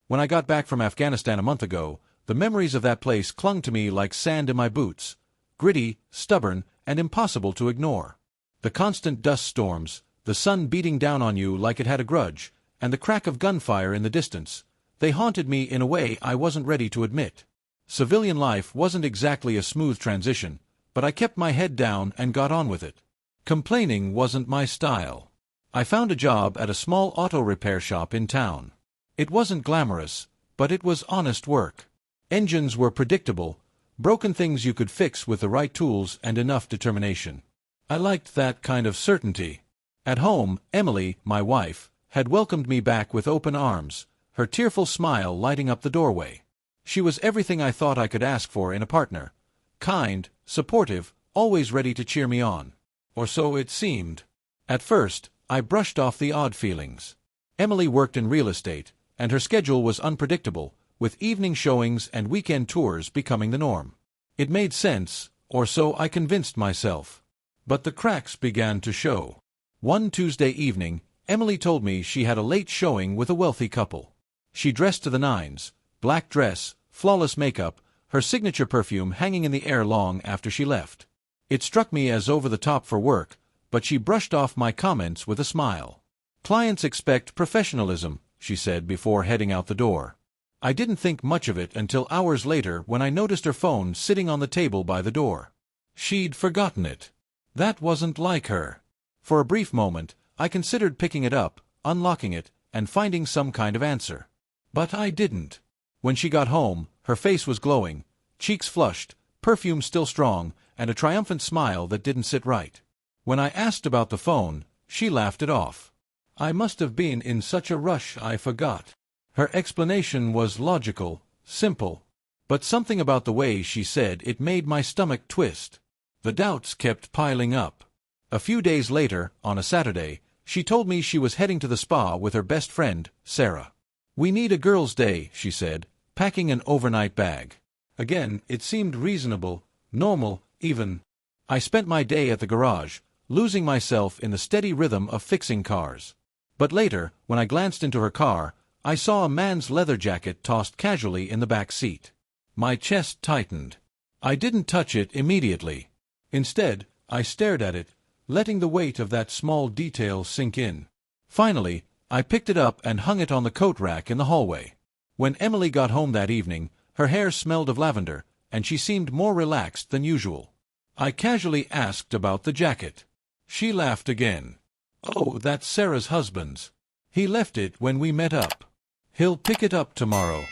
When I got back from Afghanistan a month ago, the memories of that place clung to me like sand in my boots, gritty, stubborn, and impossible to ignore. The constant dust storms, the sun beating down on you like it had a grudge, and the crack of gunfire in the distance, they haunted me in a way I wasn't ready to admit. Civilian life wasn't exactly a smooth transition, but I kept my head down and got on with it. Complaining wasn't my style. I found a job at a small auto repair shop in town. It wasn't glamorous, but it was honest work. Engines were predictable, broken things you could fix with the right tools and enough determination. I liked that kind of certainty. At home, Emily, my wife, had welcomed me back with open arms, her tearful smile lighting up the doorway. She was everything I thought I could ask for in a partner. Kind, supportive, always ready to cheer me on. Or so it seemed. At first, I brushed off the odd feelings. Emily worked in real estate, and her schedule was unpredictable, with evening showings and weekend tours becoming the norm. It made sense, or so I convinced myself. But the cracks began to show. One Tuesday evening, Emily told me she had a late showing with a wealthy couple. She dressed to the nines, black dress, flawless makeup, her signature perfume hanging in the air long after she left. It struck me as over the top for work, but she brushed off my comments with a smile. "Clients expect professionalism," she said before heading out the door. I didn't think much of it until hours later when I noticed her phone sitting on the table by the door. She'd forgotten it. That wasn't like her. For a brief moment, I considered picking it up, unlocking it, and finding some kind of answer. But I didn't. When she got home, her face was glowing, cheeks flushed, perfume still strong, and a triumphant smile that didn't sit right. When I asked about the phone, she laughed it off. I must have been in such a rush I forgot. Her explanation was logical, simple, but something about the way she said it made my stomach twist. The doubts kept piling up. A few days later, on a Saturday, she told me she was heading to the spa with her best friend, Sarah. "We need a girls' day," she said, packing an overnight bag. Again, it seemed reasonable, normal, even. I spent my day at the garage, losing myself in the steady rhythm of fixing cars. But later, when I glanced into her car, I saw a man's leather jacket tossed casually in the back seat. My chest tightened. I didn't touch it immediately. Instead, I stared at it, letting the weight of that small detail sink in. Finally, I picked it up and hung it on the coat rack in the hallway. When Emily got home that evening, her hair smelled of lavender, and she seemed more relaxed than usual. I casually asked about the jacket. She laughed again. "Oh, that's Sarah's husband's. He left it when we met up. He'll pick it up tomorrow."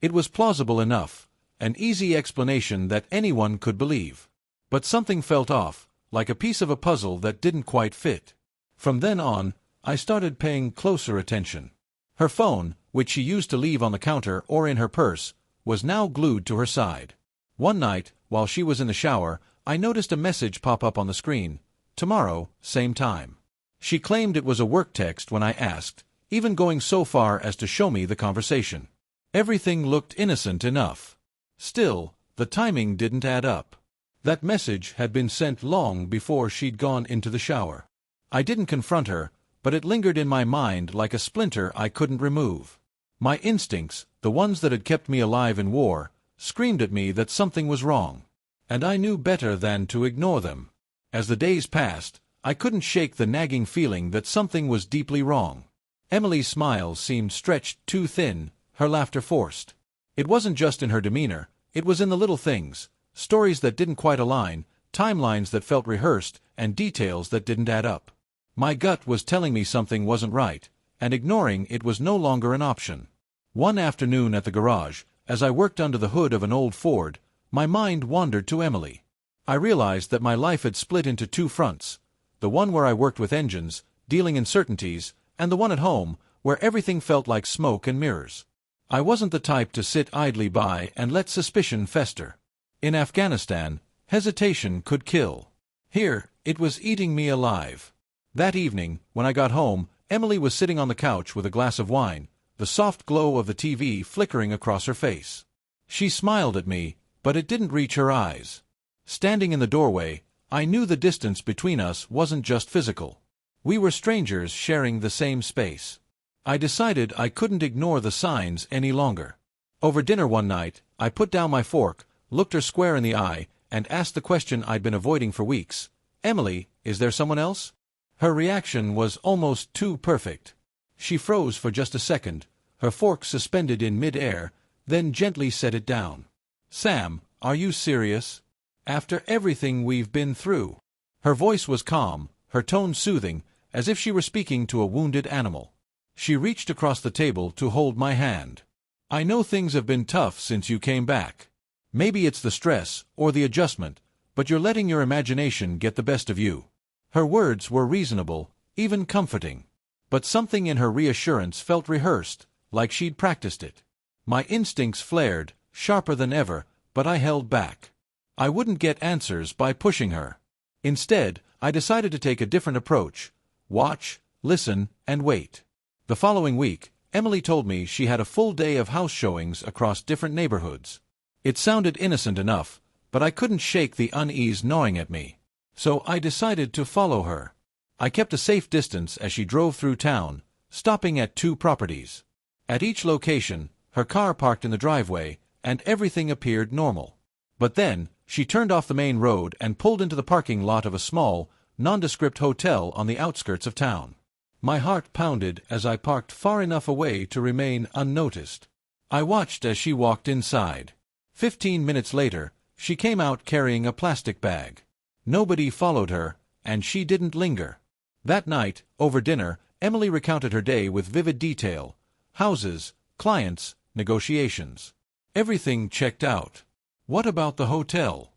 It was plausible enough, an easy explanation that anyone could believe. But something felt off, like a piece of a puzzle that didn't quite fit. From then on, I started paying closer attention. Her phone, which she used to leave on the counter or in her purse, was now glued to her side. One night, while she was in the shower, I noticed a message pop up on the screen. "Tomorrow, same time." She claimed it was a work text when I asked, even going so far as to show me the conversation. Everything looked innocent enough. Still, the timing didn't add up. That message had been sent long before she'd gone into the shower. I didn't confront her, but it lingered in my mind like a splinter I couldn't remove. My instincts, the ones that had kept me alive in war, screamed at me that something was wrong. And I knew better than to ignore them. As the days passed, I couldn't shake the nagging feeling that something was deeply wrong. Emily's smile seemed stretched too thin, her laughter forced. It wasn't just in her demeanor, it was in the little things, stories that didn't quite align, timelines that felt rehearsed, and details that didn't add up. My gut was telling me something wasn't right, and ignoring it was no longer an option. One afternoon at the garage, as I worked under the hood of an old Ford, my mind wandered to Emily. I realized that my life had split into two fronts, the one where I worked with engines, dealing in certainties, and the one at home, where everything felt like smoke and mirrors. I wasn't the type to sit idly by and let suspicion fester. In Afghanistan, hesitation could kill. Here, it was eating me alive. That evening, when I got home, Emily was sitting on the couch with a glass of wine, the soft glow of the TV flickering across her face. She smiled at me, but it didn't reach her eyes. Standing in the doorway, I knew the distance between us wasn't just physical. We were strangers sharing the same space. I decided I couldn't ignore the signs any longer. Over dinner one night, I put down my fork, looked her square in the eye, and asked the question I'd been avoiding for weeks. "Emily, is there someone else?" Her reaction was almost too perfect. She froze for just a second, her fork suspended in mid-air, then gently set it down. "Sam, are you serious? After everything we've been through?" Her voice was calm, her tone soothing, as if she were speaking to a wounded animal. She reached across the table to hold my hand. "I know things have been tough since you came back. Maybe it's the stress, or the adjustment, but you're letting your imagination get the best of you." Her words were reasonable, even comforting. But something in her reassurance felt rehearsed, like she'd practiced it. My instincts flared, sharper than ever, but I held back. I wouldn't get answers by pushing her. Instead, I decided to take a different approach. Watch, listen, and wait. The following week, Emily told me she had a full day of house showings across different neighborhoods. It sounded innocent enough, but I couldn't shake the unease gnawing at me. So I decided to follow her. I kept a safe distance as she drove through town, stopping at 2 properties. At each location, her car parked in the driveway, and everything appeared normal. But then, she turned off the main road and pulled into the parking lot of a small, nondescript hotel on the outskirts of town. My heart pounded as I parked far enough away to remain unnoticed. I watched as she walked inside. 15 minutes later, she came out carrying a plastic bag. Nobody followed her, and she didn't linger. That night, over dinner, Emily recounted her day with vivid detail. Houses, clients, negotiations. Everything checked out. "What about the hotel?"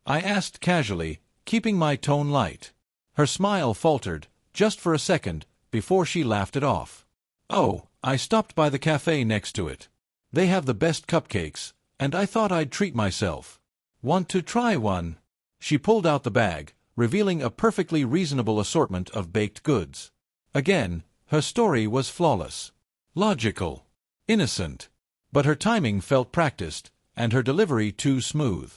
I asked casually, keeping my tone light. Her smile faltered, just for a second, before she laughed it off. "Oh, I stopped by the cafe next to it. They have the best cupcakes, and I thought I'd treat myself. Want to try one?" She pulled out the bag, revealing a perfectly reasonable assortment of baked goods. Again, her story was flawless. Logical. Innocent. But her timing felt practiced, and her delivery too smooth.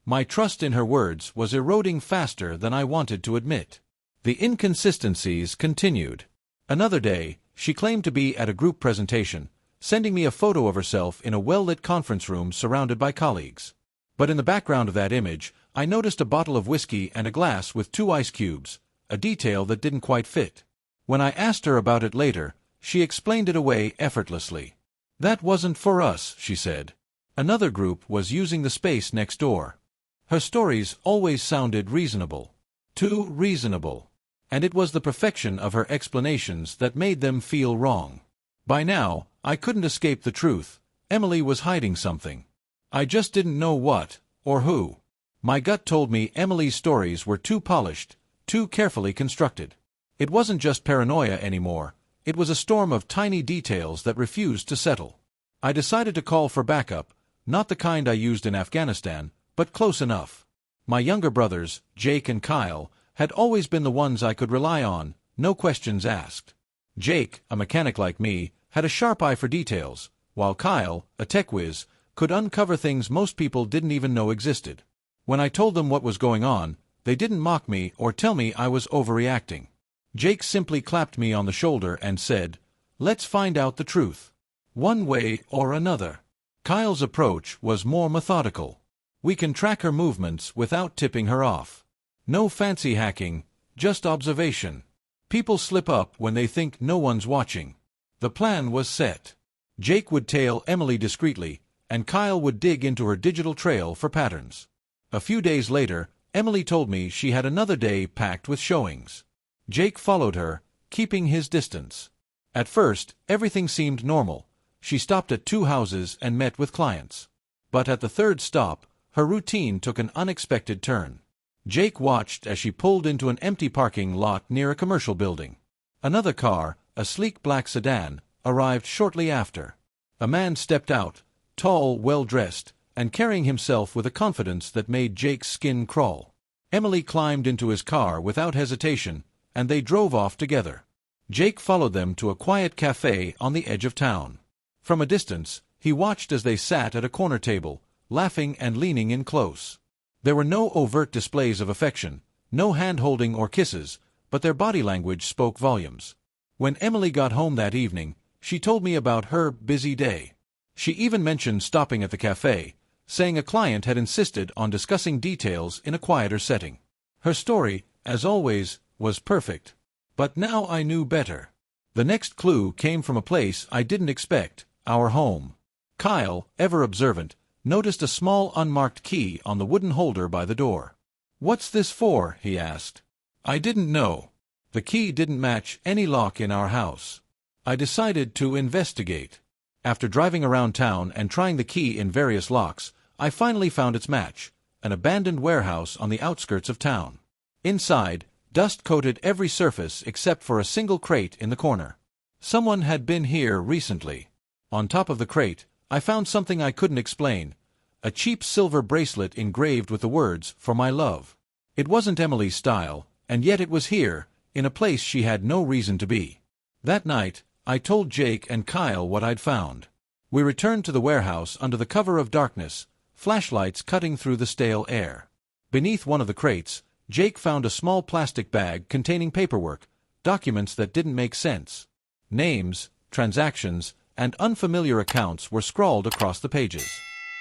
My trust in her words was eroding faster than I wanted to admit. The inconsistencies continued. Another day, she claimed to be at a group presentation, sending me a photo of herself in a well-lit conference room surrounded by colleagues. But in the background of that image, I noticed a bottle of whiskey and a glass with 2 ice cubes, a detail that didn't quite fit. When I asked her about it later, she explained it away effortlessly. "That wasn't for us," she said. "Another group was using the space next door." Her stories always sounded reasonable. Too reasonable. And it was the perfection of her explanations that made them feel wrong. By now, I couldn't escape the truth. Emily was hiding something. I just didn't know what, or who. My gut told me Emily's stories were too polished, too carefully constructed. It wasn't just paranoia anymore. It was a storm of tiny details that refused to settle. I decided to call for backup, not the kind I used in Afghanistan, but close enough. My younger brothers, Jake and Kyle, had always been the ones I could rely on, no questions asked. Jake, a mechanic like me, had a sharp eye for details, while Kyle, a tech whiz, could uncover things most people didn't even know existed. When I told them what was going on, they didn't mock me or tell me I was overreacting. Jake simply clapped me on the shoulder and said, "Let's find out the truth. One way or another." Kyle's approach was more methodical. "We can track her movements without tipping her off. No fancy hacking, just observation. People slip up when they think no one's watching." The plan was set. Jake would tail Emily discreetly, and Kyle would dig into her digital trail for patterns. A few days later, Emily told me she had another day packed with showings. Jake followed her, keeping his distance. At first, everything seemed normal. She stopped at 2 houses and met with clients. But at the 3rd stop, her routine took an unexpected turn. Jake watched as she pulled into an empty parking lot near a commercial building. Another car, a sleek black sedan, arrived shortly after. A man stepped out, tall, well-dressed, and carrying himself with a confidence that made Jake's skin crawl. Emily climbed into his car without hesitation, and they drove off together. Jake followed them to a quiet cafe on the edge of town. From a distance, he watched as they sat at a corner table, laughing and leaning in close. There were no overt displays of affection, no hand-holding or kisses, but their body language spoke volumes. When Emily got home that evening, She told me about her busy day. She even mentioned stopping at the cafe, saying a client had insisted on discussing details in a quieter setting. Her story, as always, was perfect. But now I knew better. The next clue came from a place I didn't expect, our home. Kyle, ever observant, noticed a small unmarked key on the wooden holder by the door. "What's this for?" he asked. I didn't know. The key didn't match any lock in our house. I decided to investigate. After driving around town and trying the key in various locks, I finally found its match, an abandoned warehouse on the outskirts of town. Inside, dust coated every surface except for a single crate in the corner. Someone had been here recently. On top of the crate, I found something I couldn't explain, a cheap silver bracelet engraved with the words, "For my love." It wasn't Emily's style, and yet it was here, in a place she had no reason to be. That night, I told Jake and Kyle what I'd found. We returned to the warehouse under the cover of darkness, flashlights cutting through the stale air. Beneath one of the crates, Jake found a small plastic bag containing paperwork, documents that didn't make sense. Names, transactions, and unfamiliar accounts were scrawled across the pages.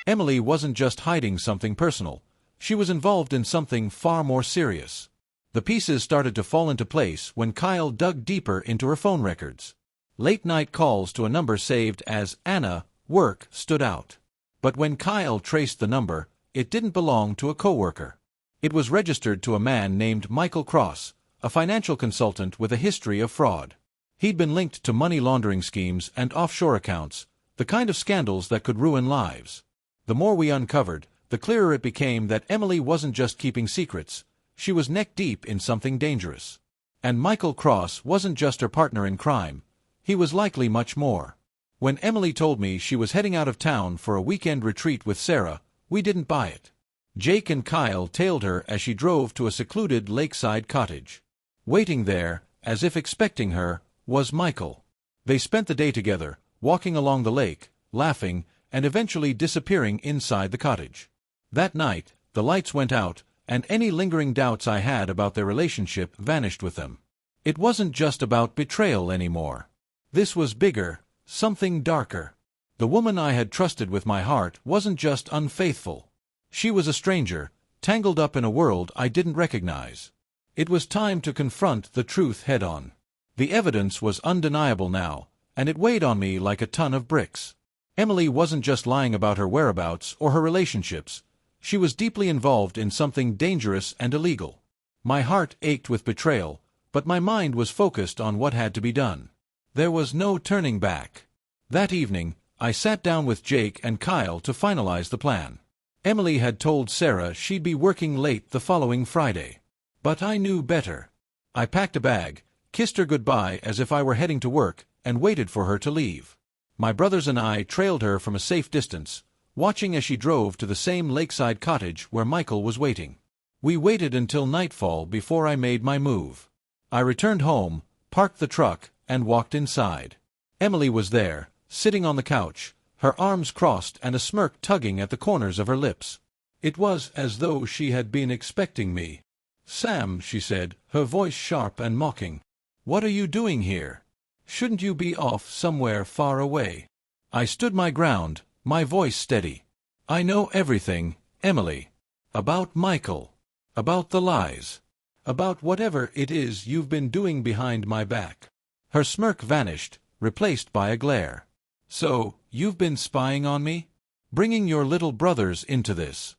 Emily wasn't just hiding something personal. She was involved in something far more serious. The pieces started to fall into place when Kyle dug deeper into her phone records. Late-night calls to a number saved as Anna, work, stood out. But when Kyle traced the number, it didn't belong to a coworker. It was registered to a man named Michael Cross, a financial consultant with a history of fraud. He'd been linked to money laundering schemes and offshore accounts, the kind of scandals that could ruin lives. The more we uncovered, the clearer it became that Emily wasn't just keeping secrets. She was neck-deep in something dangerous. And Michael Cross wasn't just her partner in crime. He was likely much more. When Emily told me she was heading out of town for a weekend retreat with Sarah, we didn't buy it. Jake and Kyle tailed her as she drove to a secluded lakeside cottage. Waiting there, as if expecting her, was Michael. They spent the day together, walking along the lake, laughing, and eventually disappearing inside the cottage. That night, the lights went out, and any lingering doubts I had about their relationship vanished with them. It wasn't just about betrayal anymore. This was bigger, something darker. The woman I had trusted with my heart wasn't just unfaithful. She was a stranger, tangled up in a world I didn't recognize. It was time to confront the truth head-on. The evidence was undeniable now, and it weighed on me like a ton of bricks. Emily wasn't just lying about her whereabouts or her relationships. She was deeply involved in something dangerous and illegal. My heart ached with betrayal, but my mind was focused on what had to be done. There was no turning back. That evening, I sat down with Jake and Kyle to finalize the plan. Emily had told Sarah she'd be working late the following Friday. But I knew better. I packed a bag, kissed her goodbye as if I were heading to work, and waited for her to leave. My brothers and I trailed her from a safe distance, watching as she drove to the same lakeside cottage where Michael was waiting. We waited until nightfall before I made my move. I returned home, parked the truck, and walked inside. Emily was there, sitting on the couch, her arms crossed and a smirk tugging at the corners of her lips. It was as though she had been expecting me. "Sam," she said, her voice sharp and mocking. "What are you doing here? Shouldn't you be off somewhere far away?" I stood my ground, my voice steady. "I know everything, Emily. About Michael. About the lies. About whatever it is you've been doing behind my back." Her smirk vanished, replaced by a glare. "So, you've been spying on me? Bringing your little brothers into this?"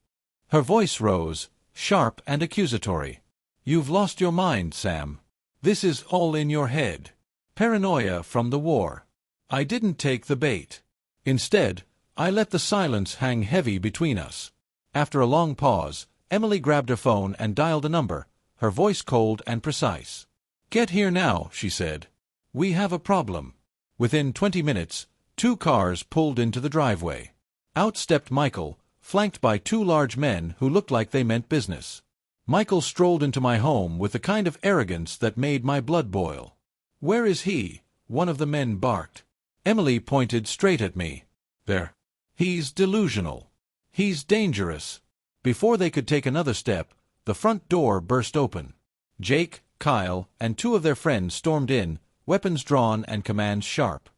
Her voice rose, sharp and accusatory. "You've lost your mind, Sam. This is all in your head. Paranoia from the war." I didn't take the bait. Instead, I let the silence hang heavy between us. After a long pause, Emily grabbed her phone and dialed a number, her voice cold and precise. "Get here now," she said. "We have a problem." Within 20 minutes, 2 cars pulled into the driveway. Out stepped Michael, flanked by 2 large men who looked like they meant business. Michael strolled into my home with the kind of arrogance that made my blood boil. "Where is he?" one of the men barked. Emily pointed straight at me. "There. He's delusional. He's dangerous." Before they could take another step, the front door burst open. Jake, Kyle, and 2 of their friends stormed in, weapons drawn and commands sharp.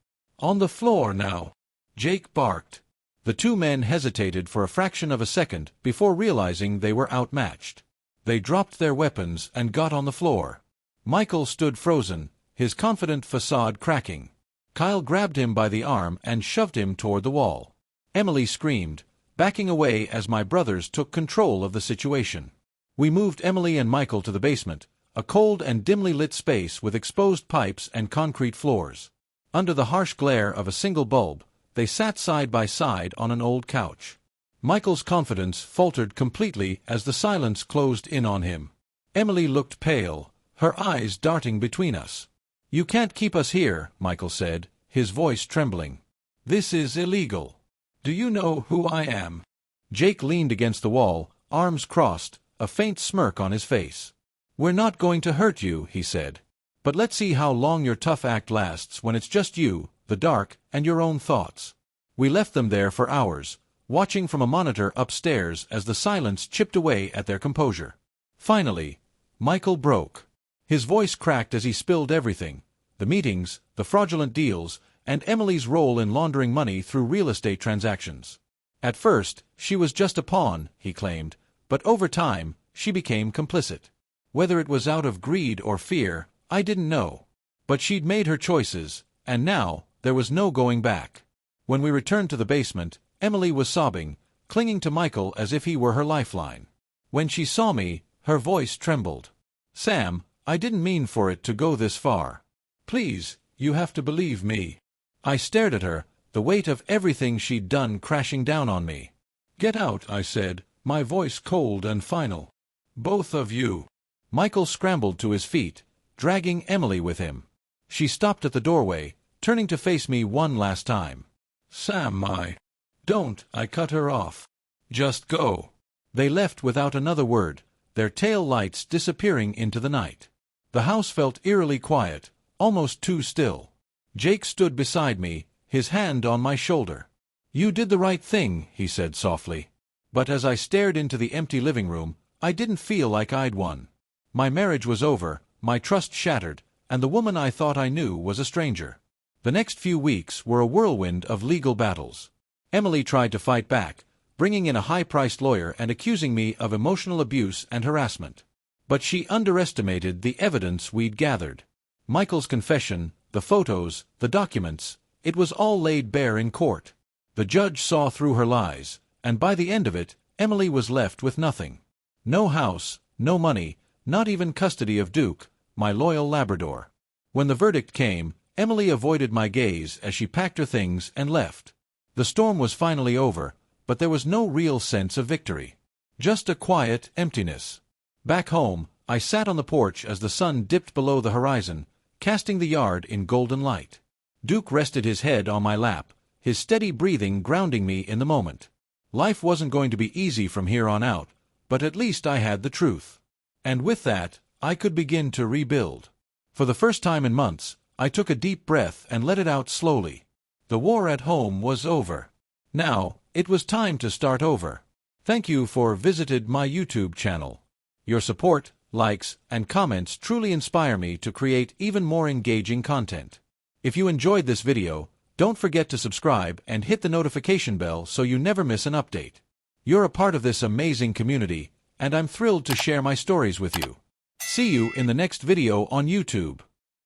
On the floor now, Jake barked. The two men hesitated for a fraction of a second before realizing they were outmatched. They dropped their weapons and got on the floor. Michael stood frozen, his confident facade cracking. Kyle grabbed him by the arm and shoved him toward the wall. Emily screamed, backing away as my brothers took control of the situation. We moved Emily and Michael to the basement, a cold and dimly lit space with exposed pipes and concrete floors. Under the harsh glare of a single bulb, they sat side by side on an old couch. Michael's confidence faltered completely as the silence closed in on him. Emily looked pale, her eyes darting between us. "You can't keep us here," Michael said, his voice trembling. "This is illegal. Do you know who I am?" Jake leaned against the wall, arms crossed, a faint smirk on his face. "We're not going to hurt you," he said. "But let's see how long your tough act lasts when it's just you, the dark, and your own thoughts." We left them there for hours, watching from a monitor upstairs as the silence chipped away at their composure. Finally, Michael broke. His voice cracked as he spilled everything: the meetings, the fraudulent deals, and Emily's role in laundering money through real estate transactions. At first, she was just a pawn, he claimed, but over time, she became complicit. Whether it was out of greed or fear, I didn't know. But she'd made her choices, and now, there was no going back. When we returned to the basement, Emily was sobbing, clinging to Michael as if he were her lifeline. When she saw me, her voice trembled. "Sam, I didn't mean for it to go this far. Please, you have to believe me." I stared at her, the weight of everything she'd done crashing down on me. "Get out," I said, my voice cold and final. "Both of you." Michael scrambled to his feet, dragging Emily with him. She stopped at the doorway, turning to face me one last time. "Sam, Don't," I cut her off. "Just go." They left without another word, their tail lights disappearing into the night. The house felt eerily quiet, almost too still. Jake stood beside me, his hand on my shoulder. "You did the right thing," he said softly. But as I stared into the empty living room, I didn't feel like I'd won. My marriage was over, my trust shattered, and the woman I thought I knew was a stranger. The next few weeks were a whirlwind of legal battles. Emily tried to fight back, bringing in a high-priced lawyer and accusing me of emotional abuse and harassment. But she underestimated the evidence we'd gathered. Michael's confession, the photos, the documents, it was all laid bare in court. The judge saw through her lies, and by the end of it, Emily was left with nothing. No house, no money, not even custody of Duke, my loyal Labrador. When the verdict came, Emily avoided my gaze as she packed her things and left. The storm was finally over, but there was no real sense of victory. Just a quiet emptiness. Back home, I sat on the porch as the sun dipped below the horizon, casting the yard in golden light. Duke rested his head on my lap, his steady breathing grounding me in the moment. Life wasn't going to be easy from here on out, but at least I had the truth. And with that, I could begin to rebuild. For the first time in months, I took a deep breath and let it out slowly. The war at home was over. Now, it was time to start over. Thank you for visited my YouTube channel. Your support, likes, and comments truly inspire me to create even more engaging content. If you enjoyed this video, don't forget to subscribe and hit the notification bell so you never miss an update. You're a part of this amazing community, and I'm thrilled to share my stories with you. See you in the next video on YouTube.